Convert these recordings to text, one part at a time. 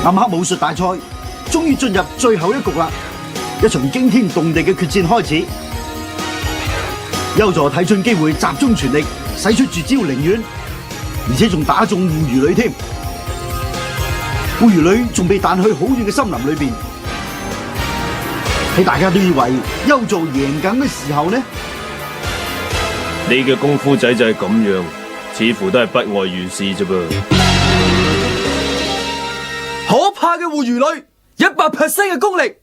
暗黑武術大賽終於進入最後一局啦！一場驚天動地嘅決戰開始。幽助睇準機會，集中全力使出絕招凌丸，而且仲打中護魚女添。護魚女仲被彈去好遠嘅森林裏邊。喺大家都以為幽助贏緊嘅時候呢，你嘅功夫仔就係咁樣，似乎都係不外如是啫噃。可怕嘅護魚女，100% 嘅功力。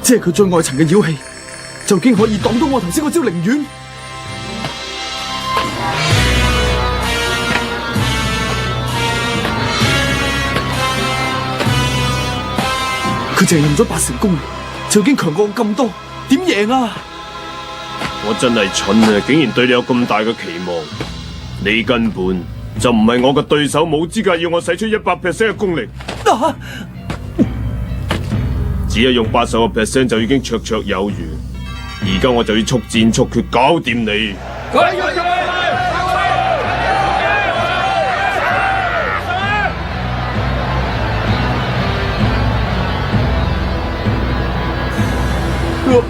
即係佢最外層嘅妖氣，就已經可以擋到我頭先嗰招凌丸。佢淨係用咗80功力，就已經強過我咁多，點贏啊？我真係蠢啊！竟然對你有咁大嘅期望，你根本就唔係我嘅對手，冇資格要我使出100% 嘅功力。只係用80% 就已經綽綽有餘，而家我就要速戰速決搞掂你。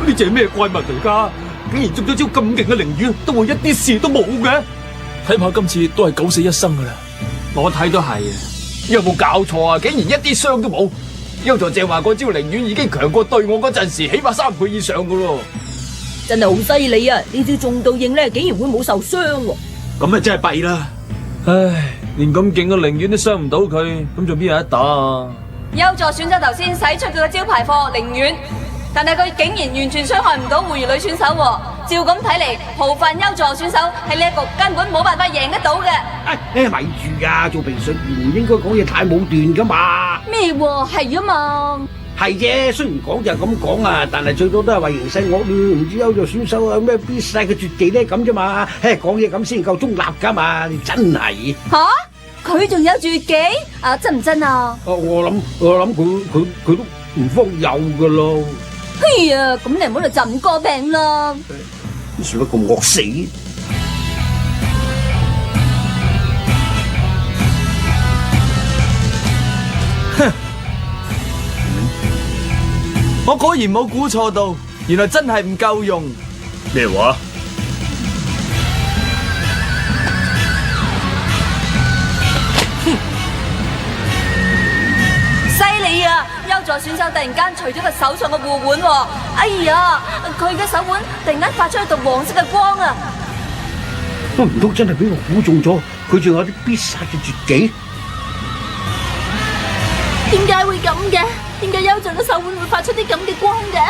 呢隻係咩怪物嚟㗎？竟然中咗招咁勁嘅凌丸，都會一啲事都冇嘅。睇怕今次都係九死一生㗎啦。我睇都係啊！有冇搞錯啊？竟然一啲傷都冇。幽助正話嗰招凌丸已經強過對我嗰陣時，起碼3倍以上㗎咯。真係好犀利啊！呢招中到應咧，竟然會冇受傷喎。咁啊真係弊啦！唉，連咁勁嘅凌丸都傷唔到佢，咁仲邊有得打啊？幽助選手頭先使出佢嘅招牌貨凌丸，但係佢竟然完全傷害唔到護魚女選手喎。照咁睇嚟，豪範幽助選手喺呢一局根本冇辦法贏得到嘅。咪住啊！做評述員唔應該講嘢太武斷噶嘛。咩喎？係啊嘛。係啫，雖然講就係咁講啊，但係最多都係為形勢惡劣，唔知幽助選手有咩必殺嘅絕技咧咁啫嘛。講嘢咁先夠中立噶嘛，你真係。吓？佢仲有絕技？真唔真啊？我諗佢都唔方有噶咯。哎呀，咁你唔好嚟浸個病啦。做乜咁惡死？哼！我果然冇估錯到，原來真係唔夠用。咩話？犀利啊！幽助選手突然間除咗個手上嘅護腕喎，哎呀，佢嘅手腕突然間發出一道黃色嘅光啊！唔通真係俾我估中咗？佢仲有啲必殺嘅絕技？點解會咁嘅？點解幽助嘅手腕會發出啲咁嘅光嘅？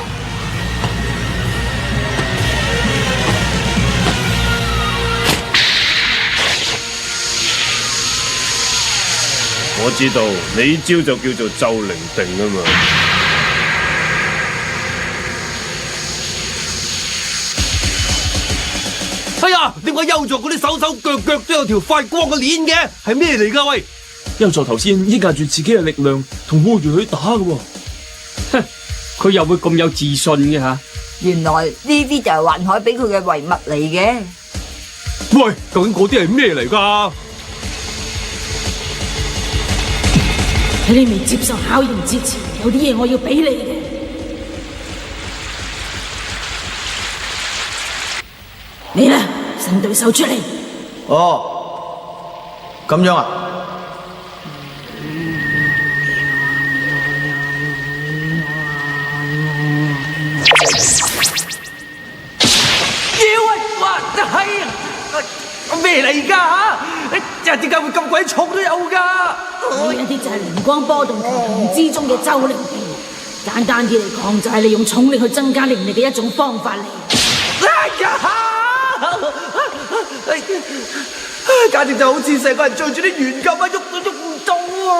我知道你招就叫做咒靈定啊嘛。哎呀，點解幽助嗰啲手手腳腳都有條發光嘅鏈嘅？係咩嚟㗎？喂！幽助頭先依靠住自己嘅力量同護魚女打㗎喎。哼，佢又會咁有自信嘅吓？原來呢啲就係幻海俾佢嘅遺物嚟嘅。喂，究竟嗰啲係咩嚟㗎？喺你未接受考驗之前，有啲嘢我要俾你嘅。你啦，伸對手出嚟。哦，咁樣啊？咩嚟㗎嚇？點解會咁鬼重都有㗎？呢一啲就係靈光波動同之中嘅咒靈技。簡單啲嚟講，就係利用重力去增加靈力嘅一種方法嚟。哎呀！簡直就好似成個人墜住啲鉛咁啊，喐都喐唔到啊！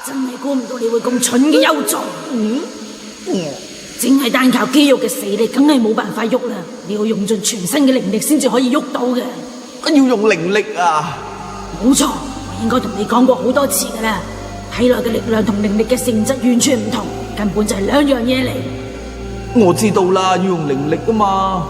真係估唔到你會咁蠢嘅幽助。淨係單靠肌肉嘅死力，梗係冇辦法喐啦。你要用盡全身嘅靈力先至可以喐到嘅。要用靈力啊？冇錯，應該同你講過好多次噶啦，體內嘅力量同靈力嘅性質完全唔同，根本就係兩樣嘢嚟。我知道啦，要用靈力啊嘛。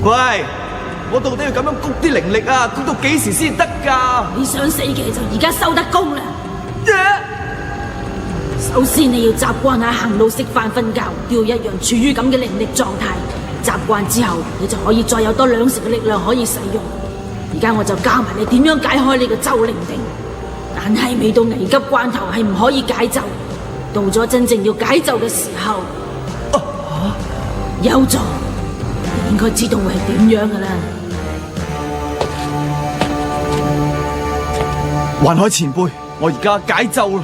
喂，我到底要咁樣谷啲靈力啊？谷到幾時先得㗎？你想死嘅就而家收得工啦。首先你要習慣下行路、食飯、瞓覺，都要一樣處於咁嘅靈力狀態。習慣之後，你就可以再有多2成嘅力量可以使用。而家我就教埋你點樣解開呢個咒靈定，但係未到危急關頭係唔可以解咒。到咗真正要解咒嘅時候，有助，你應該知道會係點樣噶啦。環海前輩，我而家解咒啦！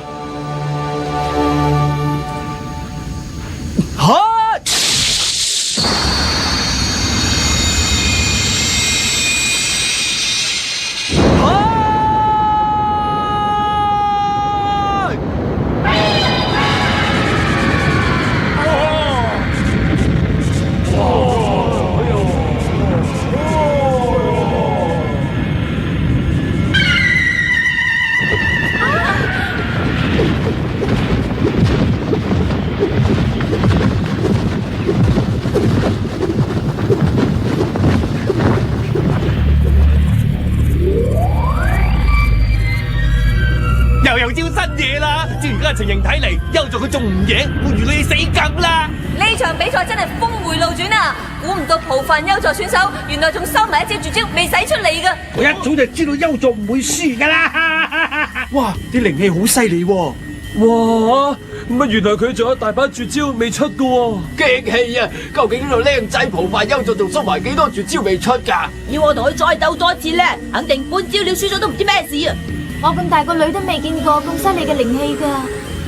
又有招新嘢啦！照而家嘅情形睇嚟，優助佢仲唔贏，會如你死梗啦！呢場比賽真係峰回路轉啊！估唔到浦飯優助選手原來仲收埋一招絕招未使出嚟㗎。我一早就知道優助唔會輸噶啦！哇，啲靈氣好犀利喎！哇！乜原來佢仲有大把絕招未出㗎喎？激氣啊！究竟呢個靚仔浦飯優助仲收埋幾多絕招未出㗎？要我同佢再鬥多次咧，肯定半招了輸咗都唔知咩事啊！我咁大個女都未見過咁犀利嘅靈氣噶，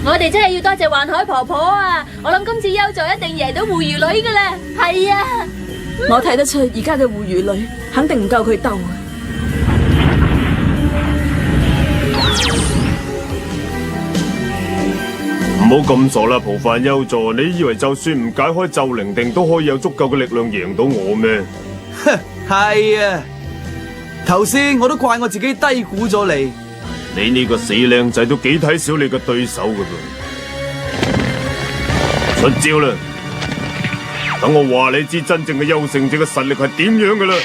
我哋真係要多謝環海婆婆啊！我諗今次優助一定贏到狐魚女噶啦。係啊，我睇得出而家嘅狐魚女肯定唔夠佢鬥啊！唔好咁傻啦，浦飯優助，你以為就算唔解開咒靈定都可以有足夠嘅力量贏到我咩？哼，係啊！頭先我都怪我自己低估咗你。你呢個死靚仔都幾睇小你嘅對手噶噃！出招啦！等我話你知真正嘅優勝者嘅實力係點樣噶啦！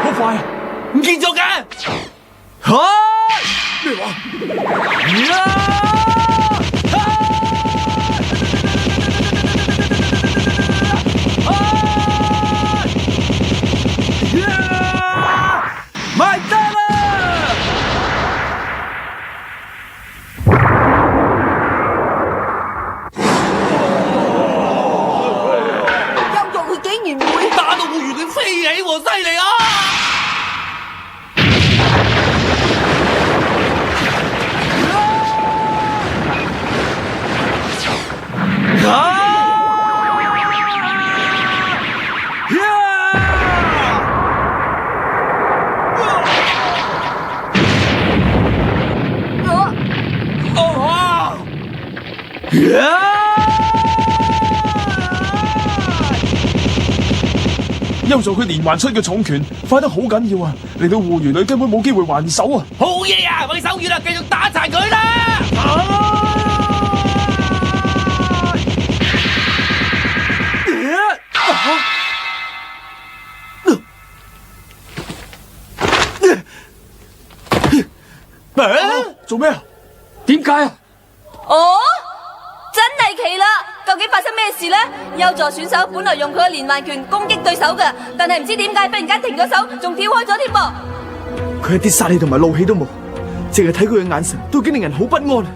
好快啊！唔見咗嘅！吓？咩話？買得啦！優助佢竟然會打到狐魚佢飛起喎，犀利啊！優助佢連環出嘅重拳快得好緊要啊！令到狐魚女根本冇機會還手啊！好嘢啊！我手軟啦，繼續打殘佢啦！做咩啊？點解啊？哦，真係奇啦！究竟發生咩事呢？優助選手本來用佢嘅連環拳攻擊對手嘅，但係唔知點解忽然間停咗手，仲跳開咗添噃。佢一啲殺氣同埋怒氣都冇，淨係睇佢嘅眼神都已經令人好不安。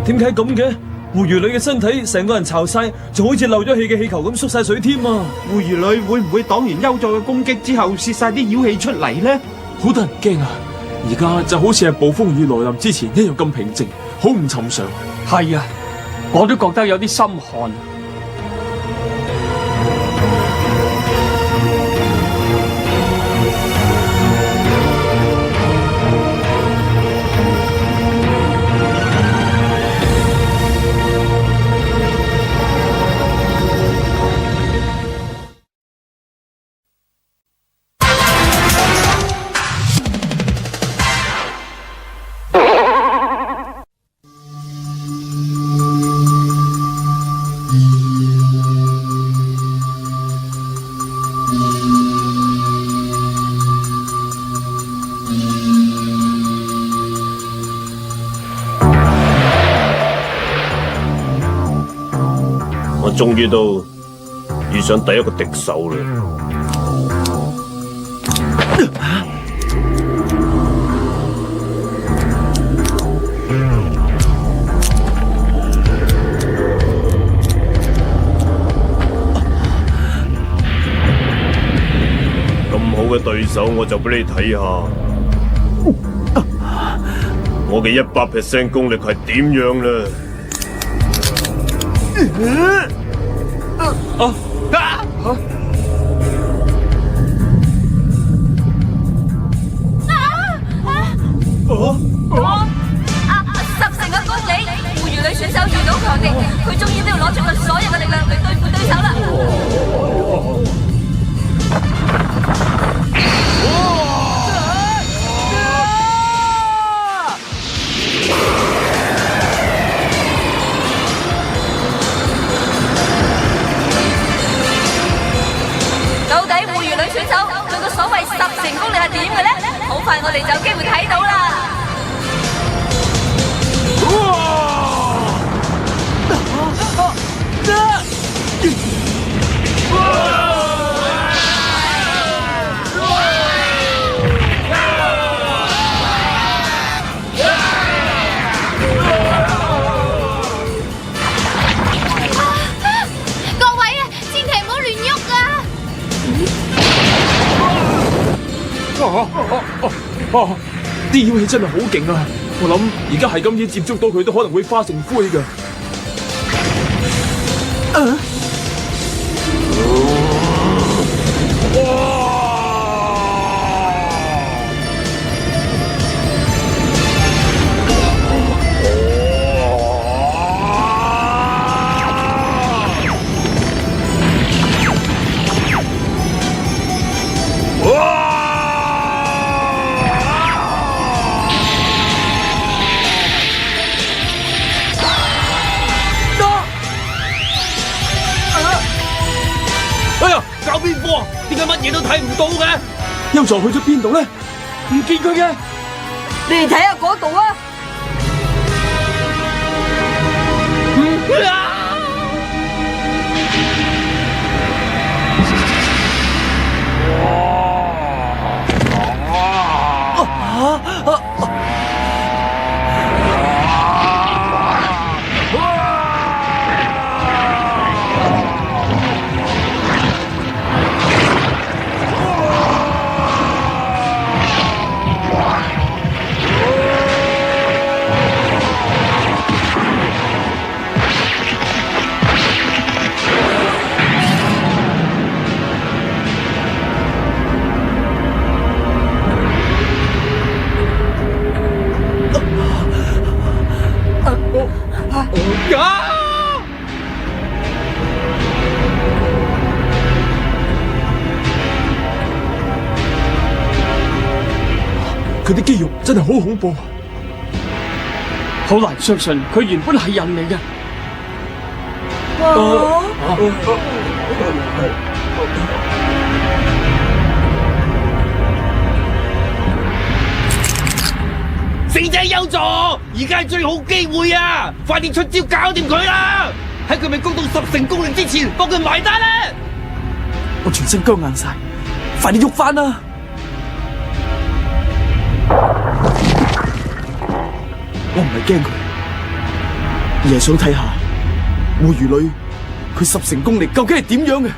點解咁嘅？護魚女嘅身體成個人巢晒，仲好似漏咗氣嘅氣球咁縮晒水添啊！護魚女會唔會擋完幽助嘅攻擊之後泄晒啲妖氣出嚟呢？好得人驚啊！而家就好似係暴風雨來臨之前一樣咁平靜，好唔尋常。係啊，我都覺得有啲心寒。我終於都遇上第一個敵手啦！咁好嘅對手，我就俾你睇下，我嘅100% 功力係點樣啦！10成嘅功力，護魚女選手遇到強敵，佢終於都要攞出佢所有嘅力量嚟對付對手啦！到底護魚女選手佢個所謂10成功力係點嘅呢？好快我哋就有機會睇到啦！各位啊，千祈唔好亂喐啊！啲妖氣真係好勁啊！我諗而家係咁意接觸到佢，都可能會化成灰㗎。哎呀，搞邊科啊？點解乜嘢都睇唔到嘅？幽助去咗邊度咧？唔見佢嘅。你哋睇下嗰度啊！佢啲肌肉真係好恐怖，好難相信佢原本係人嚟嘅。死仔幽助，而家係最好機會啊！快啲出招搞掂佢啦！喺佢未攻到10成功力之前，幫佢埋單啦！我全身僵硬晒，快啲喐翻啦！我唔係驚佢，爺想睇下護魚女佢十成功力究竟係點樣嘅？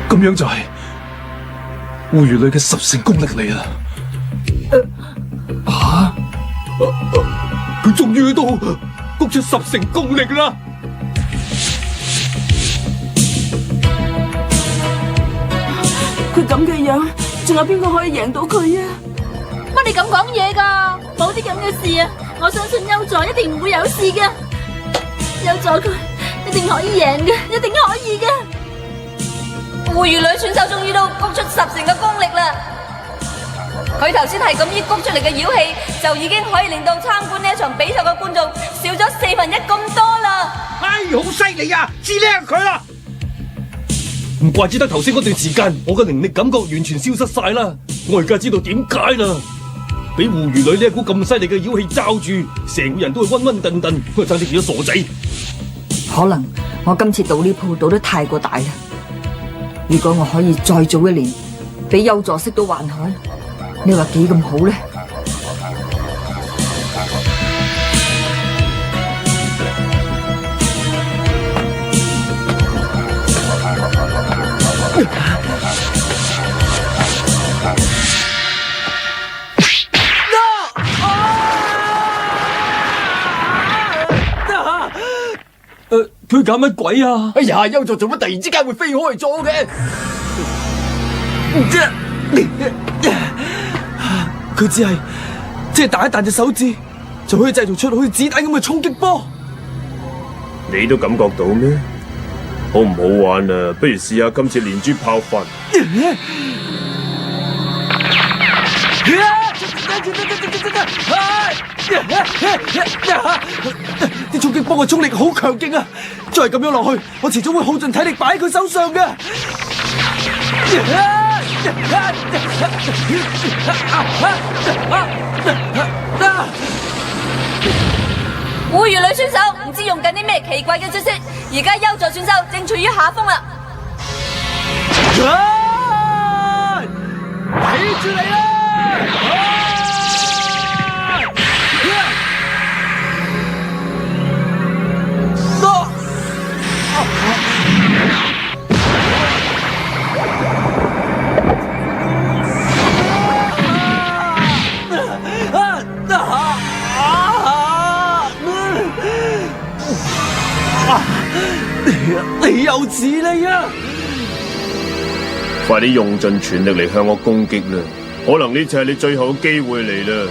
咁樣就係護魚女嘅十成功力嚟啦！佢終於都谷出十成功力啦！佢咁嘅樣，仲有邊個可以贏到佢啊？乜你咁講嘢噶？冇啲咁嘅事啊！我相信優助一定唔會有事嘅，優助佢一定可以贏嘅，一定可以嘅。護魚女選手終於都谷出10成嘅功力啦！佢頭先係咁依谷出嚟嘅妖氣，就已經可以令到參觀呢一場比賽嘅觀眾少咗1/4咁多啦！哎，好犀利啊！知叻佢啦！唔怪之得頭先嗰段時間，我嘅靈力感覺完全消失晒啦！我而家知道點解啦！俾護魚女呢一股咁犀利嘅妖氣罩住，成個人都會暈暈頓頓，佢真係變咗傻仔。可能我今次賭呢鋪賭得太過大啦。如果我可以再早1年，俾優助識到環海，你話幾咁好咧？佢搞乜鬼啊？哎呀，優助做乜突然之間會飛開咗嘅？佢只係彈一彈隻手指，就可以製造出好似子彈咁嘅衝擊波。你都感覺到咩？好唔好玩啊？不如試下今次連珠炮法。啲衝擊波嘅衝力好強勁啊！再係咁樣落去，我遲早會耗盡體力擺喺佢手上嘅。護魚女選手唔知用緊啲咩奇怪嘅招式，而家優助選手正處於下風啦！睇住你啦！你又似你啊！快啲用盡全力嚟向我攻擊啦！可能呢次係你最後嘅機會嚟啦！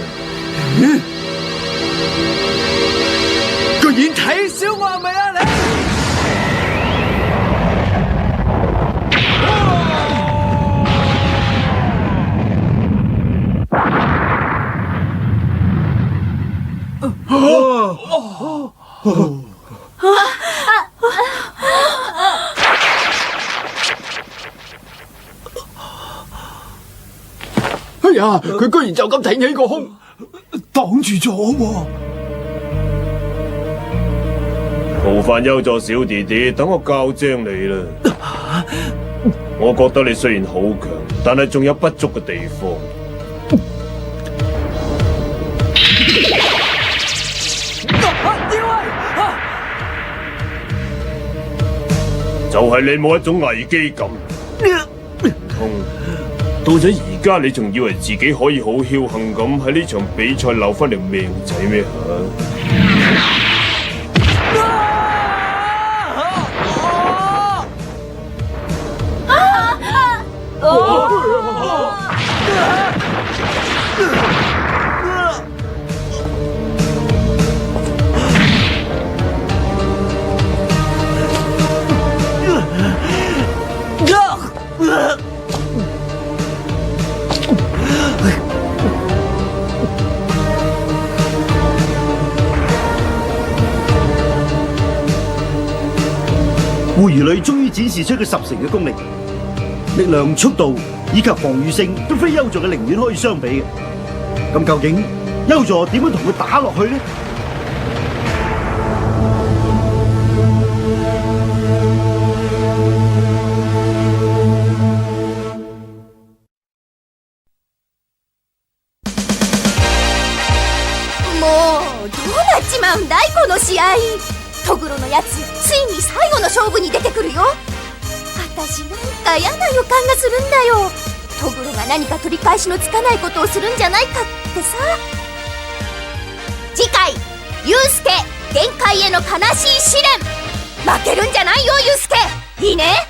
居然睇小我係咪啊你？哎呀！佢居然就咁挺起個胸，擋住咗喎！冒犯優助小弟弟，等我教精你啦！我覺得你雖然好強，但係仲有不足嘅地方。就係你冇一種危機感。到咗而家，你仲以為自己可以好僥倖咁喺呢場比賽留翻條命仔咩吓？護魚女終於展示出佢10成嘅功力，力量、速度以及防禦性都非優助嘅寧遠可以相比嘅。咁究竟優助點樣同佢打落去呢？もうどうなっちまうんだいこの試合。トグロのやつついに最後の勝負に出てくるよ。私なんか嫌な予感がするんだよ。トグロが何か取り返しのつかないことをするんじゃないかってさ。次回ユウスケ限界への悲しい試練。負けるんじゃないよユウスケ。いいね。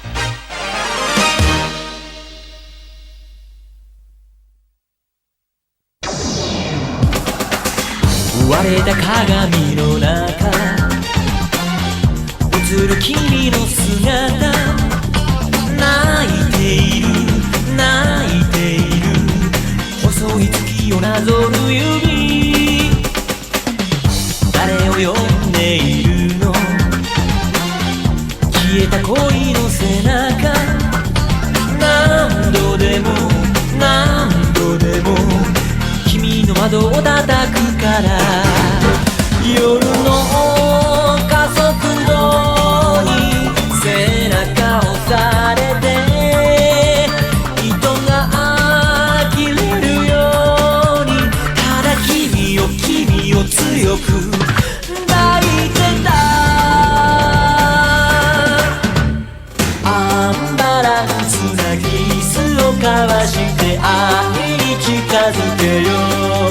割れた鏡の中映る君の姿。泣いている泣いている細い月をなぞる指。誰を呼んでいるの。消えた恋の背中。何度でも何度でも君の窓を叩くから。夜の加速度に背中を押されて糸が呆れるようにただ君を強く抱いてた。アンバランスなキスを交わして愛に近づけよう。